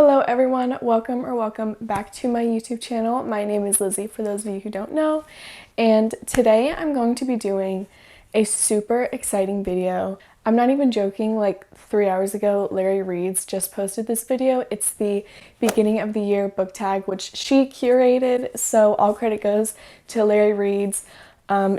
Hello everyone, welcome back to my YouTube channel. My name is Lizzy for those of you who don't know, and today I'm going to be doing a super exciting video. I'm not even joking, like 3 hours ago Larry Reads just posted this video. It's the beginning of the year book tag which she curated, so all credit goes to Larry Reads.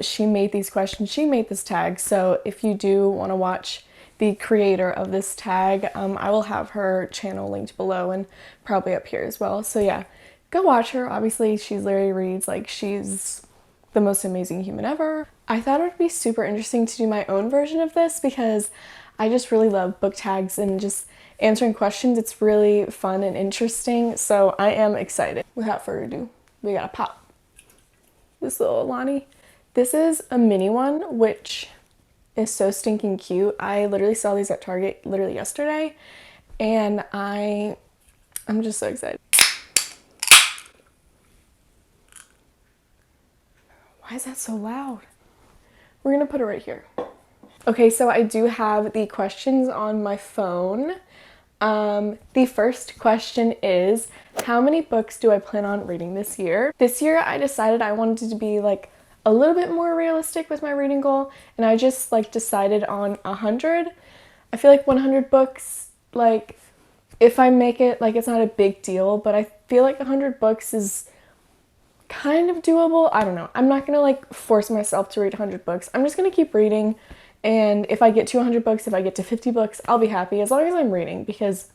She made these questions, she made this tag, so if you do want to watch the creator of this tag, I will have her channel linked below and probably up here as well. So yeah, go watch her. Obviously, she's Larry Reads, like she's the most amazing human ever. I thought it would be super interesting to do my own version of this because I just really love book tags and just answering questions. It's really fun and interesting, so I am excited. Without further ado, we gotta pop this little Lonnie. This is a mini one, which is so stinking cute. I literally saw these at Target literally yesterday and I'm just so excited. Why is that so loud? We're gonna put it right here. Okay, so I do have the questions on my phone. The first question is, how many books do I plan on reading this year? This year I decided I wanted to be like a little bit more realistic with my reading goal, and I just like decided on 100. I feel like 100 books, like if I make it, like it's not a big deal, but I feel like 100 books is kind of doable. I don't know. I'm not gonna like force myself to read 100 books. I'm just gonna keep reading, and if I get to 100 books, if I get to 50 books, I'll be happy as long as I'm reading, because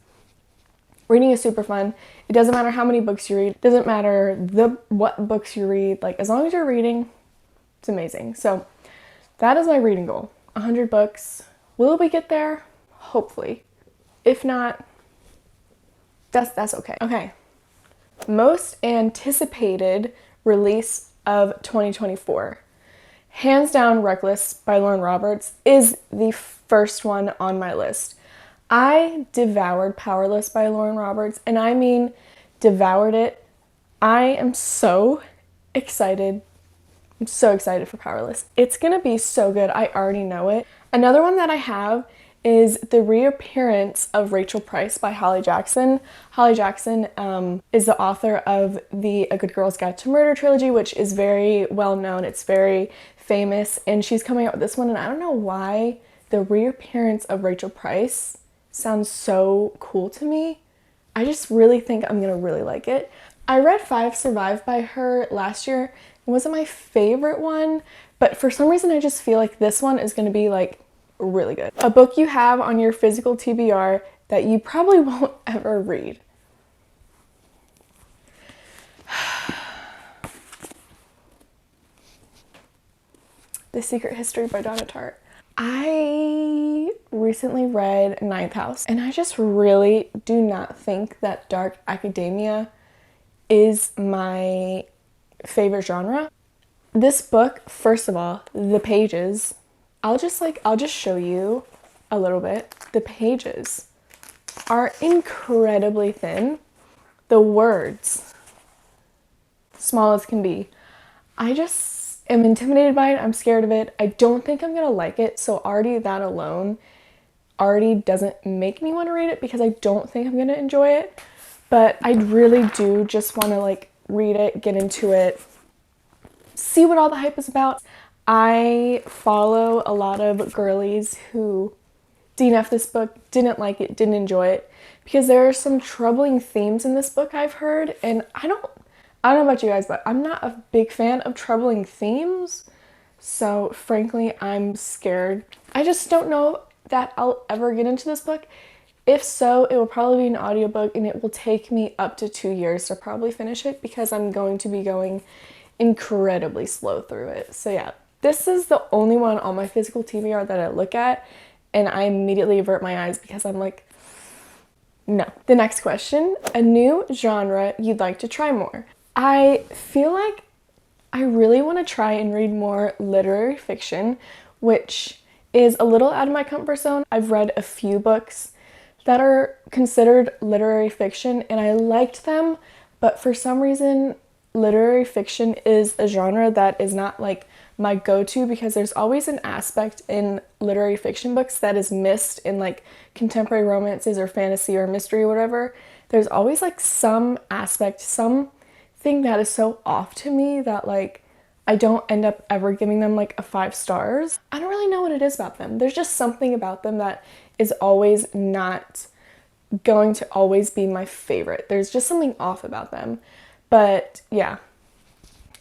reading is super fun. It doesn't matter how many books you read. It doesn't matter what books you read. Like as long as you're reading, it's amazing. So that is my reading goal, 100 books. Will we get there? Hopefully. If not, that's okay. Okay, most anticipated release of 2024. Hands down, Reckless by Lauren Roberts is the first one on my list. I devoured Powerless by Lauren Roberts, and I mean devoured it. I am so excited. I'm so excited for Powerless. It's gonna be so good. I already know it. Another one that I have is the reappearance of Rachel Price by Holly Jackson. Holly Jackson is the author of the A Good Girl's Guide to Murder trilogy, which is very well known. It's very famous, and she's coming out with this one, and I don't know why the reappearance of Rachel Price sounds so cool to me. I just really think I'm gonna really like it. I read 5 Survive by her last year. It wasn't my favorite one, but for some reason I just feel like this one is gonna be like really good. A book you have on your physical TBR that you probably won't ever read. The Secret History by Donna Tartt. I recently read Ninth House, and I just really do not think that dark academia is my favorite genre. This book, first of all, the pages, I'll just show you a little bit. The pages are incredibly thin. The words, small as can be. I just am intimidated by it. I'm scared of it. I don't think I'm gonna like it, so already that alone already doesn't make me want to read it because I don't think I'm gonna enjoy it. But I really do just want to like read it, get into it, see what all the hype is about. I follow a lot of girlies who DNF'd this book, didn't like it, didn't enjoy it, because there are some troubling themes in this book I've heard, and I don't know about you guys, but I'm not a big fan of troubling themes, so frankly, I'm scared. I just don't know that I'll ever get into this book. If so, it will probably be an audiobook, and it will take me up to 2 years to probably finish it because I'm going to be going incredibly slow through it. So yeah, this is the only one on my physical TBR that I look at, and I immediately avert my eyes because I'm like, no. The next question, a new genre you'd like to try more. I feel like I really want to try and read more literary fiction, which is a little out of my comfort zone. I've read a few books that are considered literary fiction, and I liked them, but for some reason literary fiction is a genre that is not like my go-to, because there's always an aspect in literary fiction books that is missed in like contemporary romances or fantasy or mystery or whatever, there's always like some aspect, something that is so off to me that like I don't end up ever giving them like a 5 stars. I don't really know what it is about them. There's just something about them that is always not going to always be my favorite. There's just something off about them. But yeah,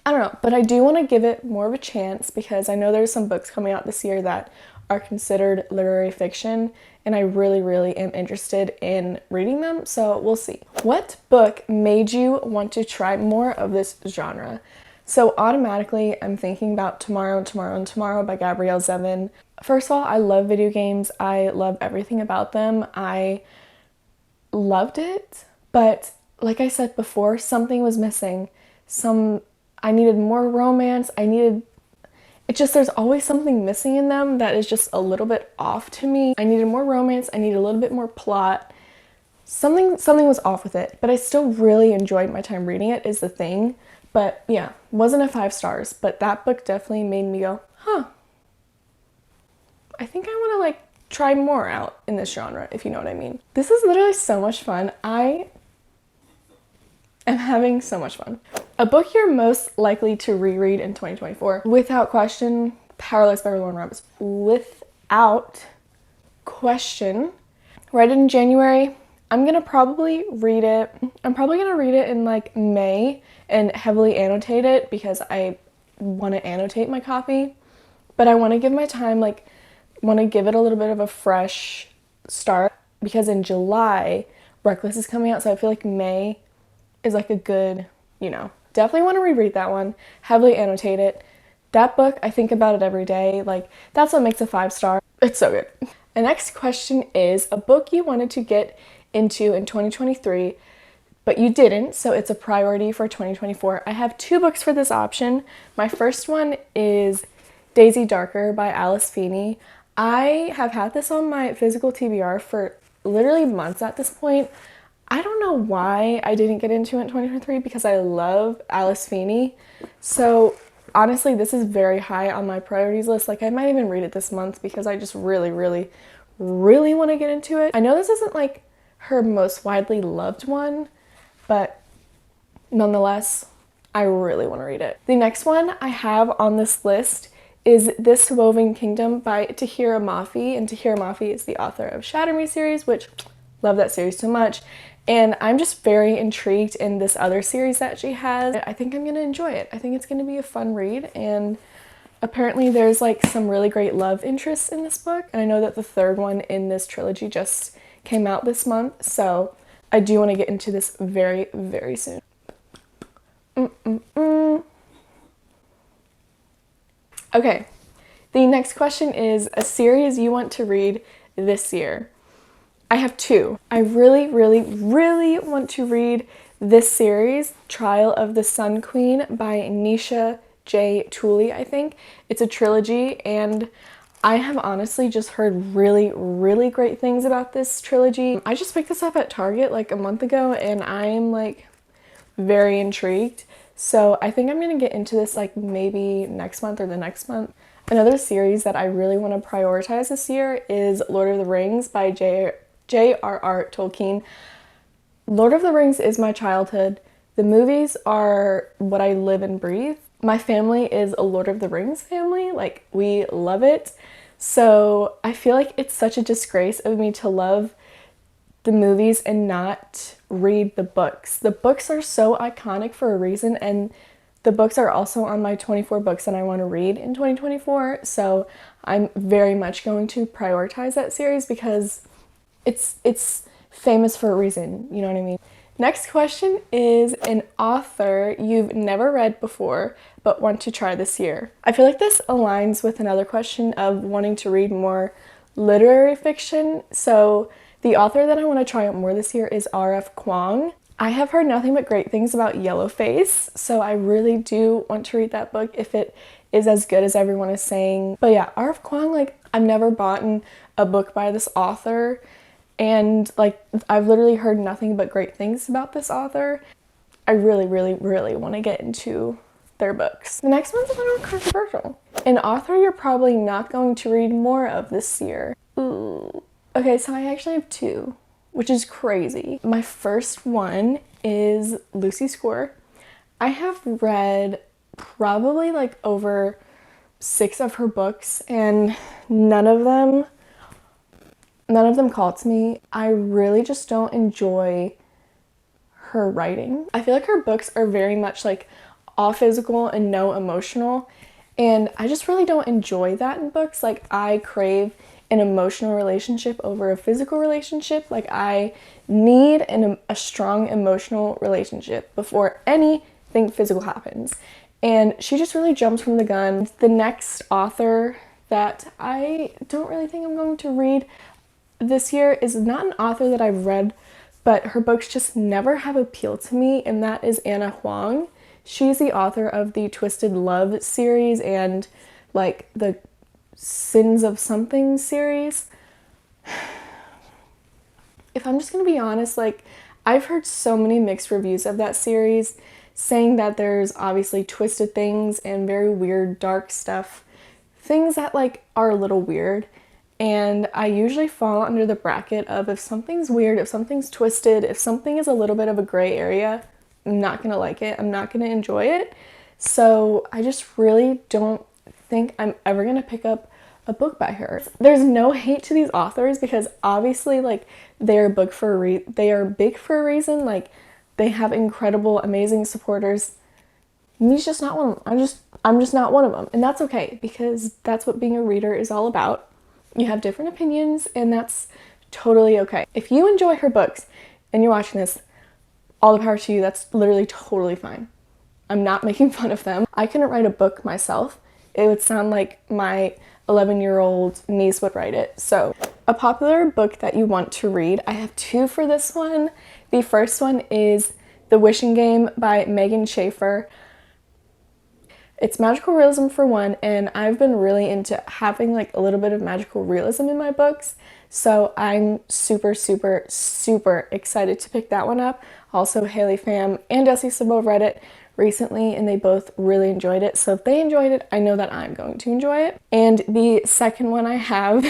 I don't know. But I do want to give it more of a chance because I know there's some books coming out this year that are considered literary fiction, and I really, really am interested in reading them, so we'll see. What book made you want to try more of this genre? So automatically, I'm thinking about Tomorrow, Tomorrow, and Tomorrow by Gabrielle Zevin. First of all, I love video games. I love everything about them. I loved it, but like I said before, something was missing. I needed more romance. There's always something missing in them that is just a little bit off to me. I needed more romance. I needed a little bit more plot. Something was off with it, but I still really enjoyed my time reading it is the thing. But yeah, wasn't a 5 stars, but that book definitely made me go, huh, I think I want to like try more out in this genre, if you know what I mean. This is literally so much fun. I am having so much fun. A book you're most likely to reread in 2024. Without question, Powerless by Lauren Robbins. Without question. Read it in January. I'm gonna probably read it. I'm probably gonna read it in like May and heavily annotate it because I want to annotate my copy. But I want to give my time, like, want to give it a little bit of a fresh start because in July, Reckless is coming out. So I feel like May is like a good, definitely want to reread that one, heavily annotate it. That book, I think about it every day. Like, that's what makes a 5 star. It's so good. The next question is a book you wanted to get into in 2023, but you didn't, so it's a priority for 2024. I have 2 books for this option. My first one is Daisy Darker by Alice Feeney. I have had this on my physical TBR for literally months at this point. I don't know why I didn't get into it in 2023 because I love Alice Feeney. So honestly, this is very high on my priorities list. Like, I might even read it this month because I just really, really, really want to get into it. I know this isn't like her most widely loved one, but nonetheless, I really want to read it. The next one I have on this list is This Woven Kingdom by Tahira Mafi, and Tahira Mafi is the author of Shatter Me series, which love that series so much. And I'm just very intrigued in this other series that she has. I think I'm going to enjoy it. I think it's going to be a fun read, and apparently there's like some really great love interests in this book. And I know that the 3rd one in this trilogy just came out this month, so I do want to get into this very, very soon. Okay, the next question is a series you want to read this year. I have 2. I really, really, really want to read this series, Trial of the Sun Queen by Nisha J. Tooley, I think. It's a trilogy, and I have honestly just heard really, really great things about this trilogy. I just picked this up at Target like a month ago, and I'm like very intrigued. So I think I'm going to get into this like maybe next month or the next month. Another series that I really want to prioritize this year is Lord of the Rings by J.R.R. Tolkien. Lord of the Rings is my childhood. The movies are what I live and breathe. My family is a Lord of the Rings family. Like, we love it. So I feel like it's such a disgrace of me to love the movies and not read the books. The books are so iconic for a reason, and the books are also on my 24 books that I want to read in 2024. So I'm very much going to prioritize that series because it's famous for a reason, you know what I mean? Next question is an author you've never read before but want to try this year. I feel like this aligns with another question of wanting to read more literary fiction. So the author that I want to try out more this year is R.F. Kuang. I have heard nothing but great things about Yellowface, so I really do want to read that book if it is as good as everyone is saying. But yeah, R.F. Kuang, like, I've never bought a book by this author, and like, I've literally heard nothing but great things about this author. I really, really, really want to get into their books. The next one's a little controversial. An author you're probably not going to read more of this year. Ooh. Okay, so I actually have 2. which is crazy. My first one is Lucy Score. I have read probably like over 6 of her books, and none of them call to me. I really just don't enjoy her writing. I feel like her books are very much like all physical and no emotional, and I just really don't enjoy that in books. Like, I crave an emotional relationship over a physical relationship. Like, I need a strong emotional relationship before anything physical happens. And she just really jumps from the gun. The next author that I don't really think I'm going to read this year is not an author that I've read, but her books just never have appealed to me, and that is Anna Huang. She's the author of the Twisted Love series and like the Sins of Something series. If I'm just gonna be honest, like, I've heard so many mixed reviews of that series, saying that there's obviously twisted things and very weird, dark stuff, things that like are a little weird. And I usually fall under the bracket of, if something's weird, if something's twisted, if something is a little bit of a gray area, I'm not gonna like it, I'm not gonna enjoy it. So I just really don't think I'm ever gonna pick up a book by her. There's no hate to these authors, because obviously like they are big for a reason. Like, they have incredible, amazing supporters. Me's just not one of them. I'm just not one of them, and that's okay, because that's what being a reader is all about. You have different opinions, and that's totally okay. If you enjoy her books and you're watching this, all the power to you. That's literally totally fine. I'm not making fun of them. I couldn't write a book myself. It would sound like my 11-year-old niece would write it. So, a popular book that you want to read. I have 2 for this one. The first one is The Wishing Game by Megan Schaefer. It's magical realism for one, and I've been really into having like a little bit of magical realism in my books, so I'm super, super, super excited to pick that one up. Also, Haley Pham and Desi Sabo read it recently, and they both really enjoyed it, so if they enjoyed it, I know that I'm going to enjoy it. And the second one I have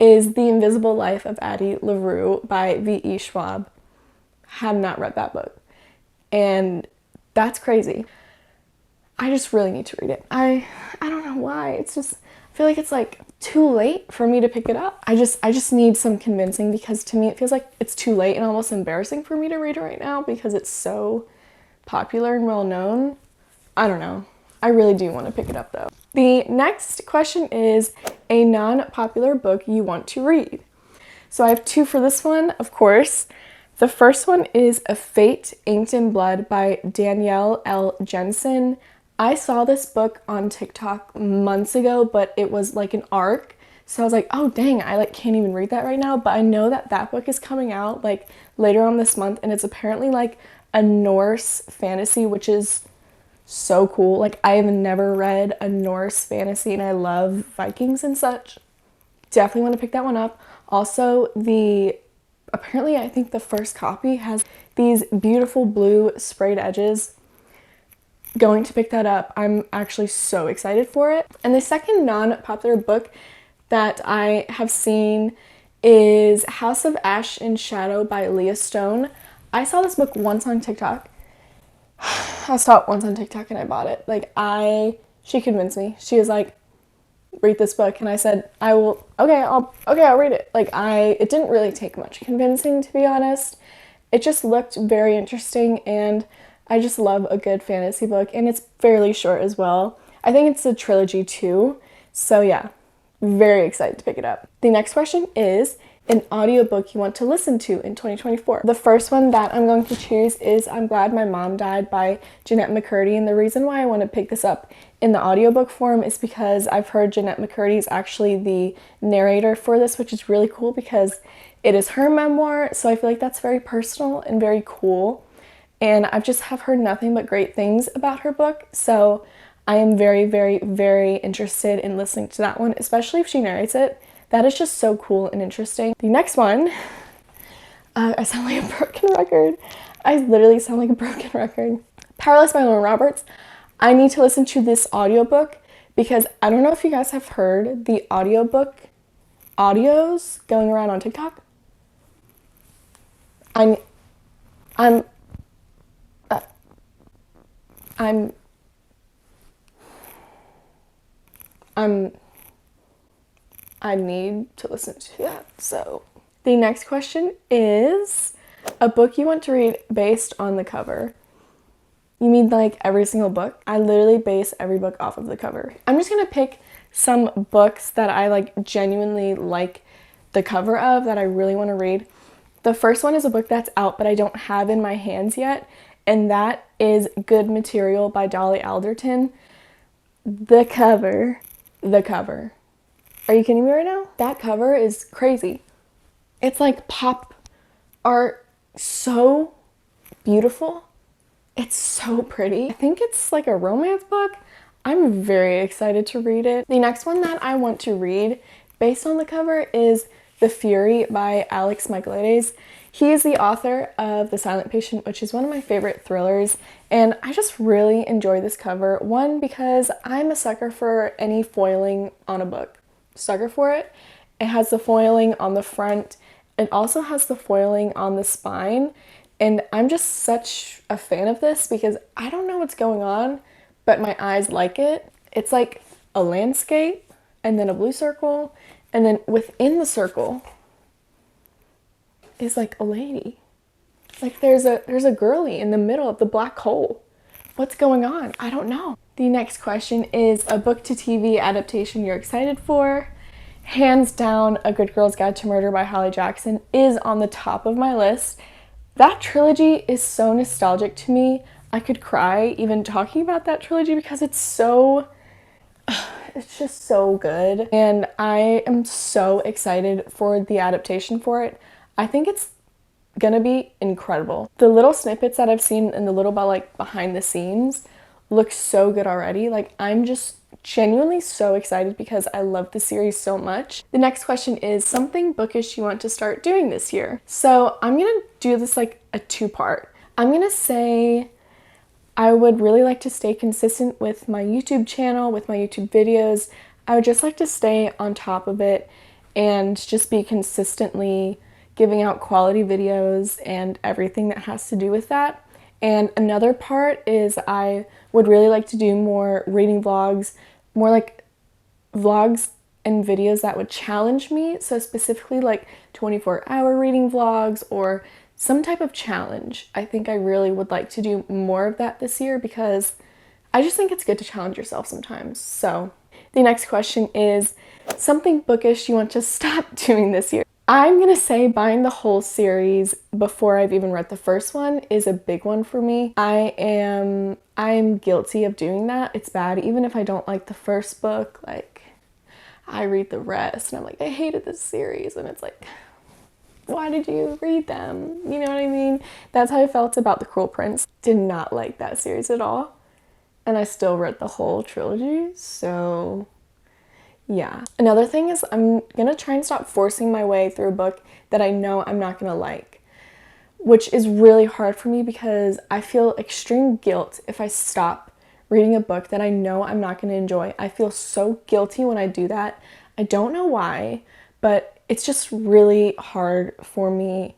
is The Invisible Life of Addie LaRue by V.E. Schwab. Have not read that book, and that's crazy. I just really need to read it. I don't know why. It's just, I feel like it's like too late for me to pick it up. I just need some convincing, because to me it feels like it's too late and almost embarrassing for me to read it right now, because it's so popular and well known. I don't know. I really do want to pick it up though. The next question is a non-popular book you want to read. So I have 2 for this one, of course. The first one is A Fate Inked in Blood by Danielle L. Jensen. I saw this book on TikTok months ago, but it was like an arc. So I was like, oh dang, I like can't even read that right now. But I know that that book is coming out like later on this month, and it's apparently like a Norse fantasy, which is so cool. Like, I have never read a Norse fantasy, and I love Vikings and such. Definitely want to pick that one up. Also, apparently I think the first copy has these beautiful blue sprayed edges. Going to pick that up. I'm actually so excited for it. And the second non-popular book that I have seen is House of Ash and Shadow by Leah Stone. I saw this book once on TikTok. I saw it once on TikTok and I bought it. Like, she convinced me. She was like, read this book, and I said, I'll read it. Like, it didn't really take much convincing, to be honest. It just looked very interesting, and I just love a good fantasy book, and it's fairly short as well. I think it's a trilogy too, so yeah, very excited to pick it up. The next question is an audiobook you want to listen to in 2024. The first one that I'm going to choose is I'm Glad My Mom Died by Jeanette McCurdy, and the reason why I want to pick this up in the audiobook form is because I've heard Jeanette McCurdy is actually the narrator for this, which is really cool because it is her memoir, so I feel like that's very personal and very cool. And I've just have heard nothing but great things about her book, so I am very, very, very interested in listening to that one, especially if she narrates it. That is just so cool and interesting. The next one, I sound like a broken record. I literally sound like a broken record. Powerless by Lauren Roberts. I need to listen to this audiobook because I don't know if you guys have heard the audiobook audios going around on TikTok. I'm, I'm, uh, I'm, I need to listen to that. So the next question is a book you want to read based on the cover. You mean like every single book? I literally base every book off of the cover. I'm just gonna pick some books that I like genuinely like the cover of that I really want to read. The first one is a book that's out but I don't have in my hands yet, and that is Good Material by Dolly Alderton. The cover. Are you kidding me right now? That cover is crazy. It's like pop art, so beautiful. It's so pretty. I think it's like a romance book. I'm very excited to read it. The next one that I want to read based on the cover is The Fury by Alex Michaelides. He is the author of The Silent Patient, which is one of my favorite thrillers, and I just really enjoy this cover. One, because I'm a sucker for any foiling on a book. Sucker for it. It has the foiling on the front. It also has the foiling on the spine. And I'm just such a fan of this because I don't know what's going on, but my eyes like it. It's like a landscape and then a blue circle, and then within the circle is like a lady. Like there's a girly in the middle of the black hole. What's going on? I don't know. The next question is a book to TV adaptation you're excited for. Hands down, A Good Girl's Guide to Murder by Holly Jackson is on the top of my list. That trilogy is so nostalgic to me. I could cry even talking about that trilogy because it's just so good. And I am so excited for the adaptation for it. I think it's gonna be incredible. The little snippets that I've seen in the little behind the scenes look so good already. Like I'm just genuinely so excited because I love the series so much. The next question is something bookish you want to start doing this year. So I'm gonna do this like a two-part. I'm gonna say I would really like to stay consistent with my YouTube channel, with my YouTube videos. I would just like to stay on top of it and just be consistently giving out quality videos and everything that has to do with that. And another part is I would really like to do more reading vlogs, more like vlogs and videos that would challenge me. So specifically like 24-hour reading vlogs or some type of challenge. I think I really would like to do more of that this year because I just think it's good to challenge yourself sometimes. So the next question is something bookish you want to stop doing this year. I'm gonna say buying the whole series before I've even read the first one is a big one for me. I'm guilty of doing that. It's bad. Even if I don't like the first book, like I read the rest and I'm like, I hated this series, and it's like, why did you read them? You know what I mean? That's how I felt about The Cruel Prince. Did not like that series at all. And I still read the whole trilogy, so yeah. Another thing is I'm gonna try and stop forcing my way through a book that I know I'm not gonna like, which is really hard for me because I feel extreme guilt if I stop reading a book that I know I'm not gonna enjoy. I feel so guilty when I do that. I don't know why, but it's just really hard for me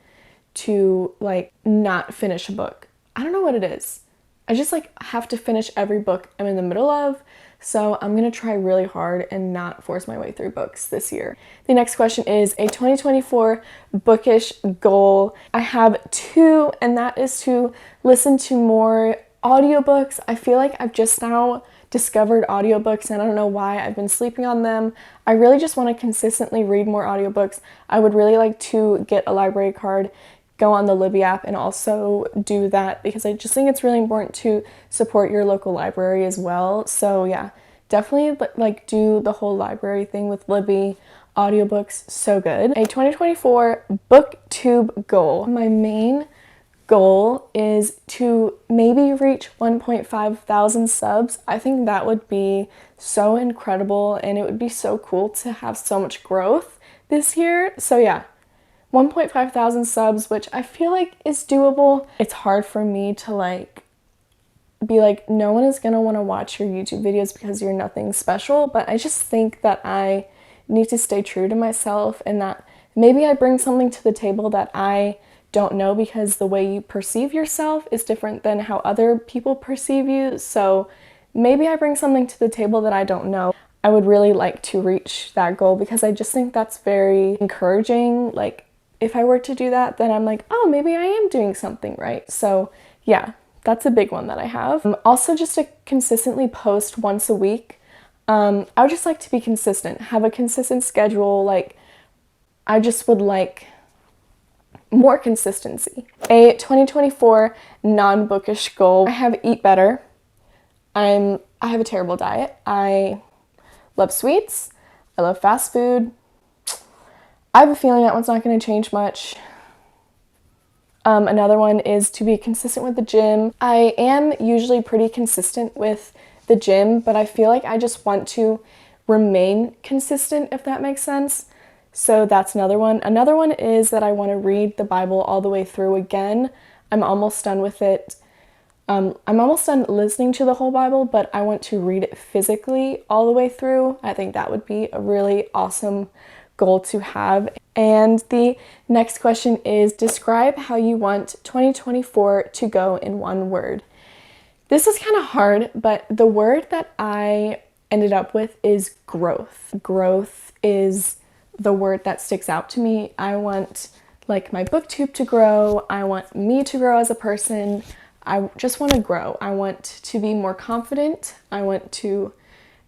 to like not finish a book. I don't know what it is. I just like have to finish every book I'm in the middle of. So I'm gonna try really hard and not force my way through books this year. The next question is a 2024 bookish goal. I have two, and that is to listen to more audiobooks. I feel like I've just now discovered audiobooks and I don't know why I've been sleeping on them. I really just want to consistently read more audiobooks. I would really like to get a library card, go on the Libby app, and also do that because I just think it's really important to support your local library as well. So yeah, definitely like do the whole library thing with Libby. Audiobooks, so good. A 2024 booktube goal. My main goal is to maybe reach 1.5 thousand subs. I think that would be so incredible and it would be so cool to have so much growth this year. So yeah, 1.5 thousand subs, which I feel like is doable. It's hard for me to like be like, no one is gonna want to watch your YouTube videos because you're nothing special, but I just think that I need to stay true to myself and that maybe I bring something to the table that I don't know, because the way you perceive yourself is different than how other people perceive you. So maybe I bring something to the table that I don't know. I would really like to reach that goal because I just think that's very encouraging. Like, if I were to do that, then I'm like, oh, maybe I am doing something right. So yeah, that's a big one that I have. Also, just to consistently post once a week. I would just like to be consistent, have a consistent schedule. Like, I just would like more consistency. A 2024 non-bookish goal. I have eat better. I have a terrible diet. I love sweets. I love fast food. I have a feeling that one's not going to change much. Another one is to be consistent with the gym. I am usually pretty consistent with the gym, but I feel like I just want to remain consistent, if that makes sense. So that's another one. Another one is that I want to read the Bible all the way through again. I'm almost done with it. I'm almost done listening to the whole Bible, but I want to read it physically all the way through. I think that would be a really awesome goal to have. And the next question is, describe how you want 2024 to go in one word. This is kind of hard, but the word that I ended up with is growth. Growth is the word that sticks out to me. I want like my booktube to grow. I want me to grow as a person. I just want to grow. I want to be more confident. I want to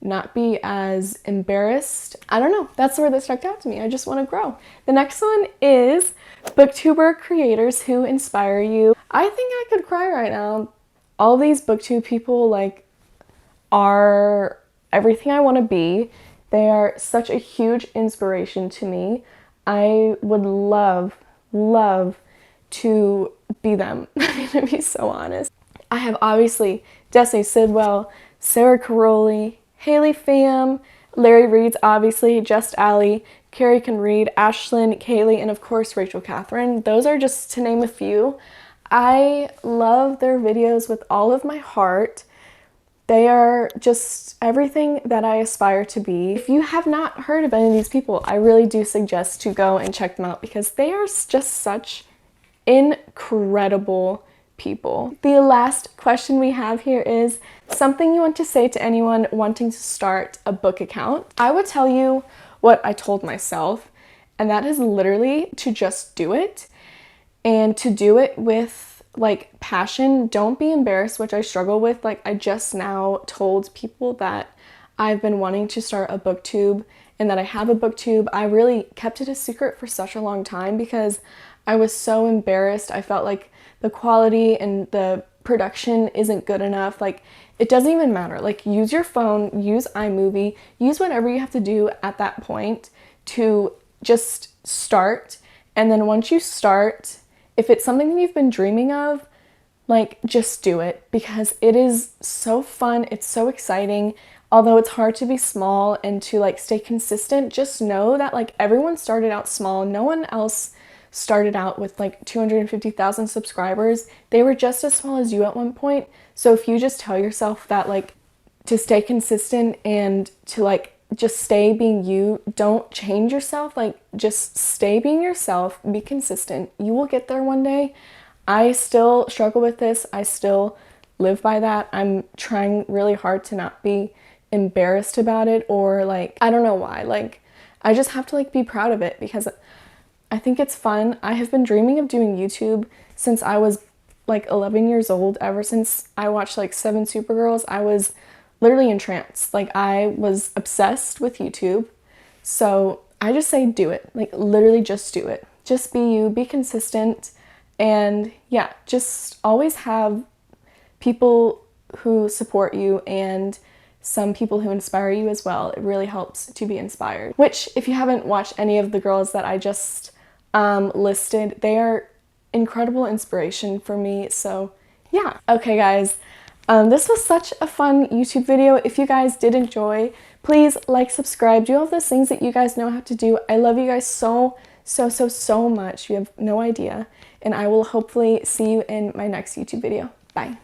not be as embarrassed. I don't know. That's the word that stuck out to me. I just want to grow. The next one is booktuber creators who inspire you. I think I could cry right now. All these booktube people like are everything I want to be. They are such a huge inspiration to me. I would love to be them. I'm gonna be so honest. I have obviously Destiny Sidwell, Sarah Caroli, Haley Pham, Larry Reed's obviously, Just Allie, Carrie Can Read, Ashlyn, Kaylee, and of course Rachel Catherine. Those are just to name a few. I love their videos with all of my heart. They are just everything that I aspire to be. If you have not heard of any of these people, I really do suggest to go and check them out because they are just such incredible people. The last question we have here is something you want to say to anyone wanting to start a book account. I would tell you what I told myself, and that is literally to just do it and to do it with like passion. Don't be embarrassed, which I struggle with. Like, I just now told people that I've been wanting to start a booktube and that I have a booktube. I really kept it a secret for such a long time because I was so embarrassed. I felt like the quality and the production isn't good enough. Like, it doesn't even matter. Like, use your phone, use iMovie, use whatever you have to do at that point to just start. And then once you start, if it's something that you've been dreaming of, like, just do it because it is so fun. It's so exciting. Although it's hard to be small and to like stay consistent, just know that like everyone started out small. No one else started out with like 250,000 subscribers. They were just as small as you at one point. So if you just tell yourself that like to stay consistent and to like just stay being you, don't change yourself, like just stay being yourself, be consistent. You will get there one day. I still struggle with this. I still live by that. I'm trying really hard to not be embarrassed about it or like, I don't know why. Like, I just have to like be proud of it because I think it's fun. I have been dreaming of doing YouTube since I was like 11 years old. Ever since I watched like 7 Supergirls, I was literally entranced. Like, I was obsessed with YouTube. So I just say do it. Like, literally just do it. Just be you, be consistent, and yeah, just always have people who support you and some people who inspire you as well. It really helps to be inspired. Which, if you haven't watched any of the girls that I just listed, they are incredible inspiration for me. So yeah. Okay guys, this was such a fun YouTube video. If you guys did enjoy, please like, subscribe, do all those things that you guys know how to do. I love you guys so much. You have no idea. And I will hopefully see you in my next YouTube video. Bye.